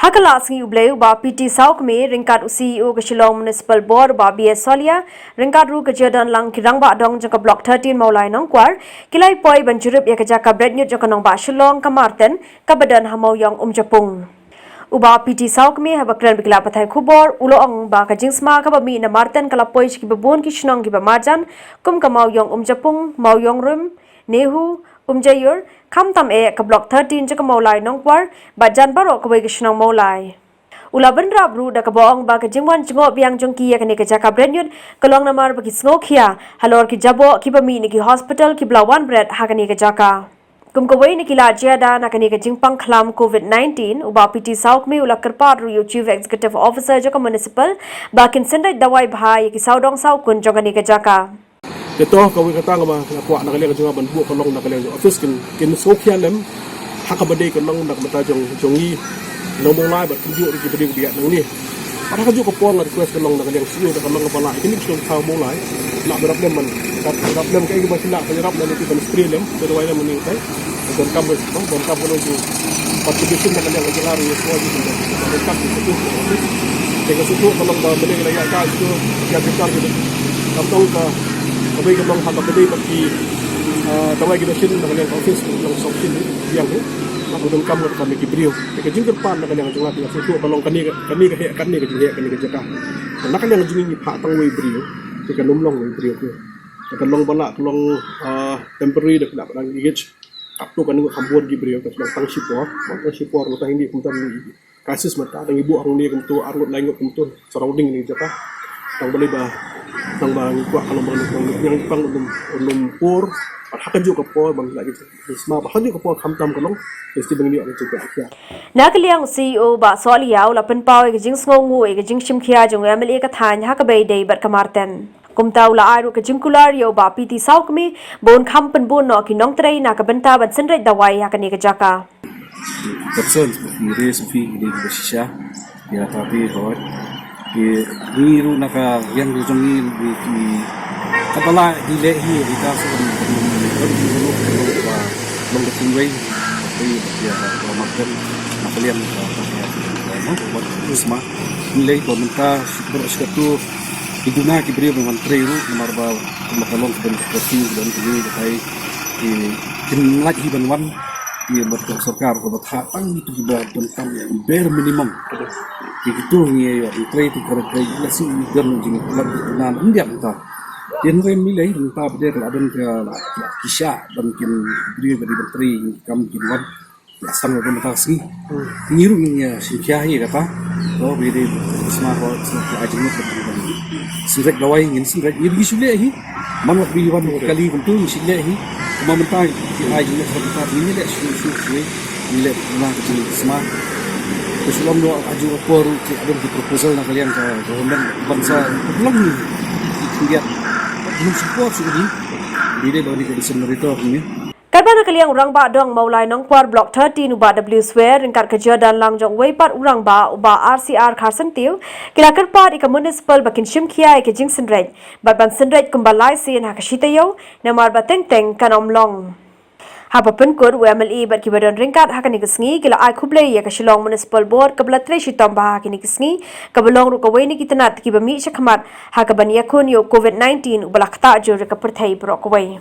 Hakalasngi ubleu ba PT Sauk me ringkat CEO ke Shillong Municipal Board ba BS Solia ringkat ru ke Jordan lang kirang ba dong jangka block 13 maulai nongkwar kilai poi banjurup ya ke jaka breadnyut jangka nong ba Shillong ke Martin ke badan hamau yang Japung. Uba PT Sauk me haba kran bikla pathai khubor ulo ong ba ka jingsma ka ba mi na Martin kala poi ki babon ki shnong ki ba marjan kum ka mau yang Japung mau yang rum nehu Jayur, kam tam ka block 13 jaka maulai nongkwar, bajan barok ka wai kishnang maulai. Ula benrab ru da ka boong ba ka jingwan jingo biang jongki ya kani ka jaka brenyut, kalong namar ba ki snok hiya, halor ki jabo ki ba mi ni ki hospital ki blawan bread ha kani ka jaka. Kum ka wai ni ki la jada na kani ka jingpang khlam COVID-19, uba PT Sauk me ula kerpat ru yu Chief Executive Officer jaka municipal, ba kin sendai dawai bhai ki saudong sau kun jaka ni ka jaka. Ito kawin kata nga kuha na kaliang nga banbu kalong na kaliang office kin sokyan lem hakabade kalong nak mata jong ni nomong lai bat kuju ri kibade biya nang ni para kaju ko pon na request kalong na kaliang siyo na kalong pala kini kung tao mo lai na berap lem man berap lem kay ba sila kay rap na ni kan spray lem pero wala man ni tay don kambes don kambo jo participation na kaliang jilaro yo so di don kap itu tega sutu kalong ba balik laya ka itu ya bekar gitu kamtong ka kami kemang hakabade bagi tawai kita sini nak kalian office lang soksin yang tu aku dong kamu kami kibrio ke jingker pan nak kalian jenglat ya susu kalau kami ke kami ke jaka nak kalian jengi pak tangwai brio ke nomlong wai brio tu ke long bala long temporary dak nak nang gauge up tu kan kampun gibrio ke tang sipor mata hindi kumtan kasus mata dengan ibu arung ni kumtu arut lain kumtu surrounding ni jaka tang boleh bah tang bang kuat kalau bang yang pang lumpur hakan juga por bang lagi semua hakan juga por kamtam kalong mesti bang ni juga ya nakaliang CEO ba Solia ula penpau ke jing sngongu ke jing shimkhia jong MLA ka than ha ka bei dei bat ka Martin kumtau la aru ke jingkular yo ba PT Sauk me bon kham pen bon no ki nong trei na ka benta ban senrai dawai ha ka ni ka jaka person ni Sofi ni Basisha ya tapi hot ni ru naka yang jong ni kapala dile hi kita so long the way ya makan nakalian buat semua nilai pemerintah bersekatu iduna kibri dengan treru marba makalong dan seperti dan ini kai lagi banwan di berkat सरकार को बताang itu juga tentang bare minimum itu ni ya trade itu kerja lasi dan jing nan indian ta den ren milai ta pada keladan ke kisah dan kin beri menteri kam kinwan asam ke matasi niru ni sinkia hi kata oh beri semua ko ajeng sirek dawai ngin sirek ini sule hi manat biwan kali kuntu sile hi mementai ajeng serta ini le su ile na semua Kesulam doa aju por ada di proposal nak kalian ke government bangsa belum ni lihat belum support sudah dia baru di senario ni Karbana kaliang urang ba dong maulai nongkwar block 13 uba W square ringkat kerja dan langjong weipat urang ba uba RCR Kharsentiu kila kerpat ika municipal bakin shimkhia ke jing senrej ban senrej kumbalai sin hakashitayo namar bateng teng kanomlong Haba penkur UMLE bat ki badan ringkat hakani kesngi kila ai khuble ya ka Shillong Municipal Board kabla tre shitom ba hakani kesngi kabalong ru ka waini kitanat ki ba mi shakmat hakaban yakun yo COVID-19 ubala khata jor ka perthai bro ko wai